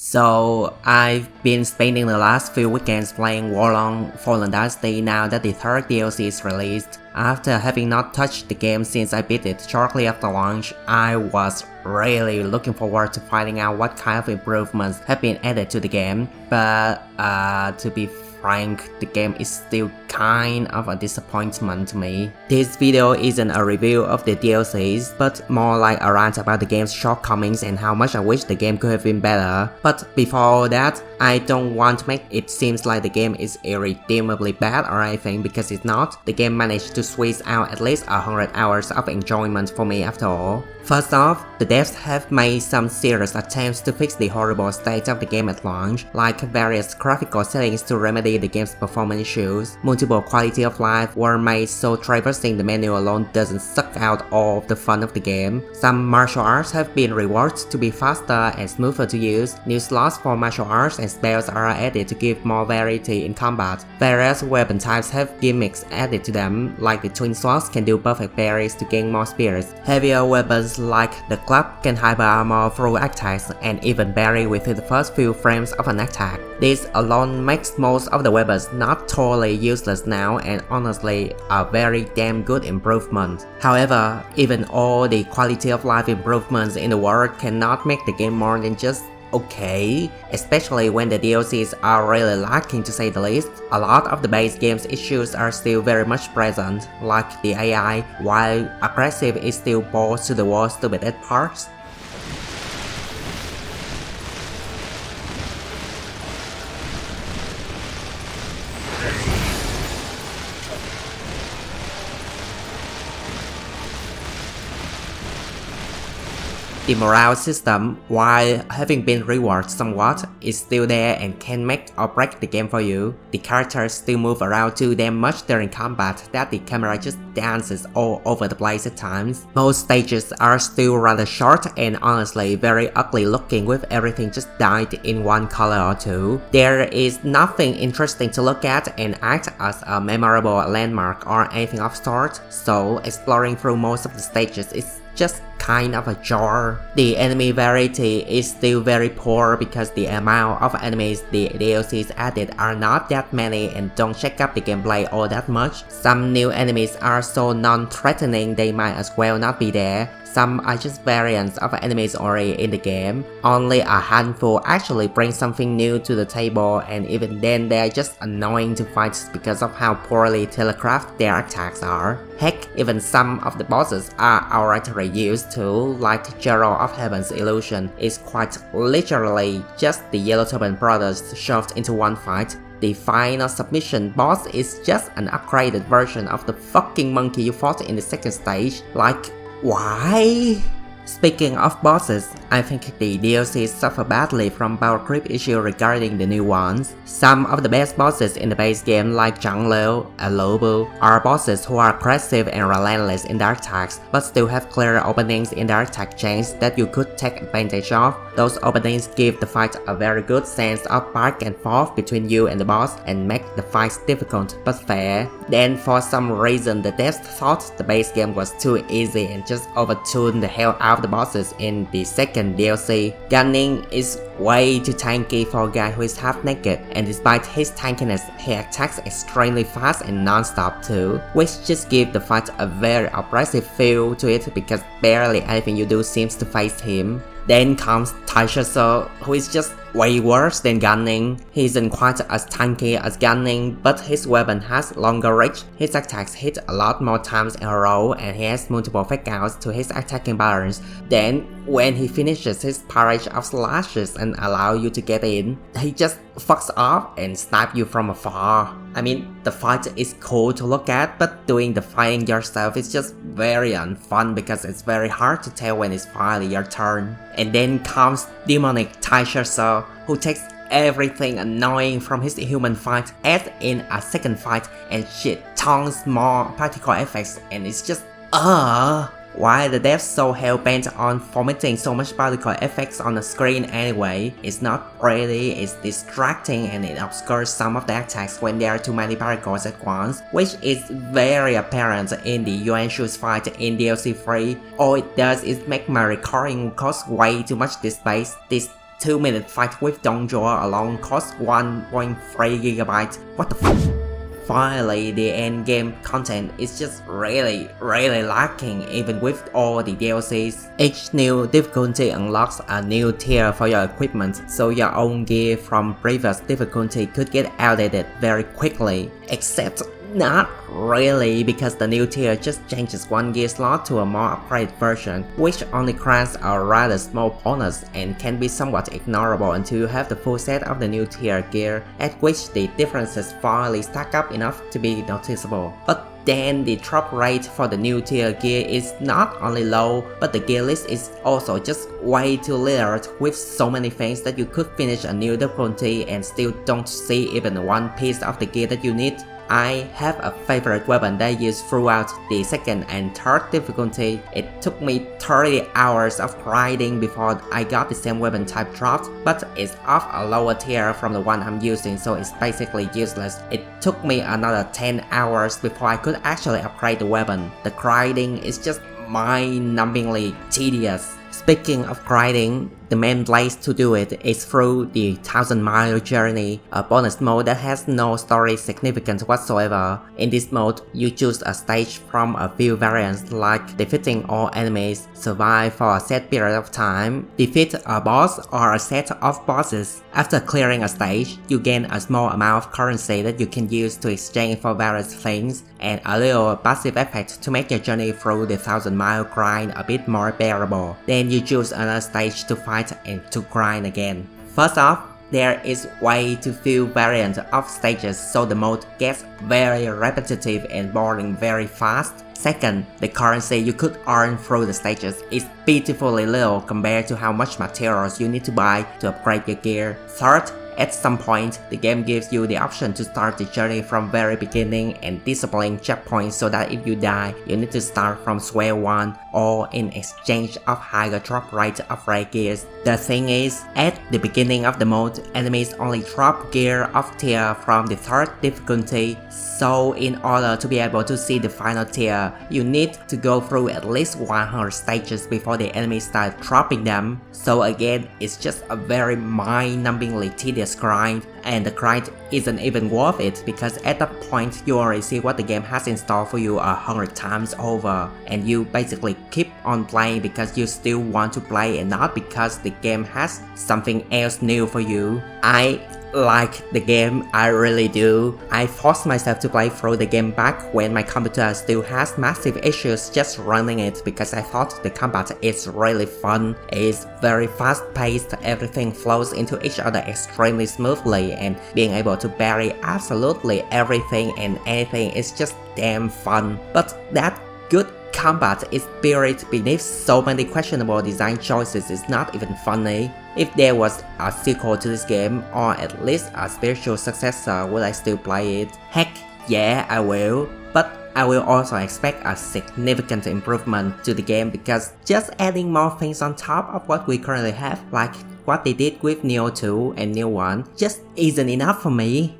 So I've been spending the last few weekends playing Fallen Dynasty now that the third DLC is released. After having not touched the game since I beat it shortly after launch, I was really looking forward to finding out what kind of improvements have been added to the game, but to be frank, the game is still kind of a disappointment to me. This video isn't a review of the DLCs, but more like a rant about the game's shortcomings and how much I wish the game could have been better. But before that, I don't want to make it seem like the game is irredeemably bad or anything, because it's not. The game managed to squeeze out at least 100 hours of enjoyment for me after all. First off, the devs have made some serious attempts to fix the horrible state of the game at launch, like various graphical settings to remedy the game's performance issues. Multiple quality of life were made so traversing the menu alone doesn't suck out all of the fun of the game. Some martial arts have been reworked to be faster and smoother to use. New slots for martial arts and spells are added to give more variety in combat. Various weapon types have gimmicks added to them, like the twin swords can do perfect parries to gain more spirits. Heavier weapons like the club can hyper armor through attacks and even parry within the first few frames of an attack. This alone makes most of the weapons not totally useless now, and honestly a very damn good improvement. However, even all the quality of life improvements in the world cannot make the game more than just okay, especially when the DLCs are really lacking to say the least. A lot of the base game's issues are still very much present, like the AI, while aggressive is still balls to the wall stupid at parts. The morale system, while having been reworked somewhat, is still there and can make or break the game for you. The characters still move around too damn much during combat that the camera just dances all over the place at times. Most stages are still rather short and honestly very ugly looking, with everything just dyed in one color or two. There is nothing interesting to look at and act as a memorable landmark or anything of sort, so exploring through most of the stages is just kind of a chore. The enemy variety is still very poor because the amount of enemies the DLCs added are not that many and don't shake up the gameplay all that much. Some new enemies are so non-threatening they might as well not be there. Some are just variants of enemies already in the game. Only a handful actually bring something new to the table, and even then they are just annoying to fight because of how poorly telegraphed their attacks are. Heck, even some of the bosses are already used to, like Gerald of Heaven's Illusion is quite literally just the Yellow Turban brothers shoved into one fight. The final submission boss is just an upgraded version of the fucking monkey you fought in the second stage. Like, why? Speaking of bosses, I think the DLCs suffer badly from power creep issue regarding the new ones. Some of the best bosses in the base game, like Zhang Liu and Lobu, are bosses who are aggressive and relentless in their attacks, but still have clear openings in their attack chains that you could take advantage of. Those openings give the fight a very good sense of back and forth between you and the boss and make the fights difficult but fair. Then for some reason the devs thought the base game was too easy and just overtuned the hell out of the bosses in the second DLC. Gunning is way too tanky for a guy who is half naked, and despite his tankiness, he attacks extremely fast and non-stop too, which just gives the fight a very oppressive feel to it because barely anything you do seems to phase him. Then comes Taishatsu, who is just way worse than Gunning. He isn't quite as tanky as Gunning, but his weapon has longer reach, his attacks hit a lot more times in a row, and he has multiple fake outs to his attacking patterns. Then, when he finishes his barrage of slashes and allow you to get in, he just fucks off and snipes you from afar. I mean, the fight is cool to look at, but doing the fighting yourself is just very unfun because it's very hard to tell when it's finally your turn. And then comes demonic Taishatsu, who takes everything annoying from his human fight, adds in a second fight and shit tons more particle effects, and it's just why the devs so hell-bent on formatting so much particle effects on the screen anyway? It's not pretty, it's distracting, and it obscures some of the attacks when there are too many particles at once, which is very apparent in the Yuan fight in DLC 3. All it does is make my recording cost way too much space. This 2-minute fight with Dongjua alone costs 1.3GB. What the fuck? Finally, the endgame content is just really lacking even with all the DLCs. Each new difficulty unlocks a new tier for your equipment, so your own gear from previous difficulty could get outdated very quickly. Except not really, because the new tier just changes one gear slot to a more upgraded version, which only grants a rather small bonus and can be somewhat ignorable until you have the full set of the new tier gear, at which the differences finally stack up enough to be noticeable. But then the drop rate for the new tier gear is not only low, but the gear list is also just way too littered with so many things that you could finish a new difficulty and still don't see even one piece of the gear that you need. I have a favorite weapon that I use throughout the second and third difficulty. It took me 30 hours of grinding before I got the same weapon type dropped, but it's of a lower tier from the one I'm using, so it's basically useless. It took me another 10 hours before I could actually upgrade the weapon. The grinding is just mind-numbingly tedious. Speaking of grinding, the main place to do it is through the 1000-mile journey, a bonus mode that has no story significance whatsoever. In this mode, you choose a stage from a few variants like defeating all enemies, survive for a set period of time, defeat a boss or a set of bosses. After clearing a stage, you gain a small amount of currency that you can use to exchange for various things, and a little passive effect to make your journey through the 1000-mile grind a bit more bearable. Then you choose another stage to fight and to grind again. First off, there is way too few variants of stages, so the mode gets very repetitive and boring very fast. Second, the currency you could earn through the stages is pitifully little compared to how much materials you need to buy to upgrade your gear. Third, at some point, the game gives you the option to start the journey from very beginning and disabling checkpoints so that if you die, you need to start from square one, or in exchange of higher drop rate of rare gears. The thing is, at the beginning of the mode, enemies only drop gear of tier from the third difficulty, so in order to be able to see the final tier, you need to go through at least 100 stages before the enemies start dropping them. So again, it's just a very mind-numbingly tedious grind, and the grind isn't even worth it because at that point you already see what the game has in store for you 100 times over, and you basically keep on playing because you still want to play and not because the game has something else new for you. I like the game, I really do. I forced myself to play through the game back when my computer still has massive issues just running it because I thought the combat is really fun. It's very fast paced, everything flows into each other extremely smoothly, and being able to parry absolutely everything and anything is just damn fun. But that good combat is buried beneath so many questionable design choices is not even funny. If there was a sequel to this game, or at least a spiritual successor, would I still play it? Heck yeah, I will. But I will also expect a significant improvement to the game because just adding more things on top of what we currently have, like what they did with Neo 2 and Neo 1, just isn't enough for me.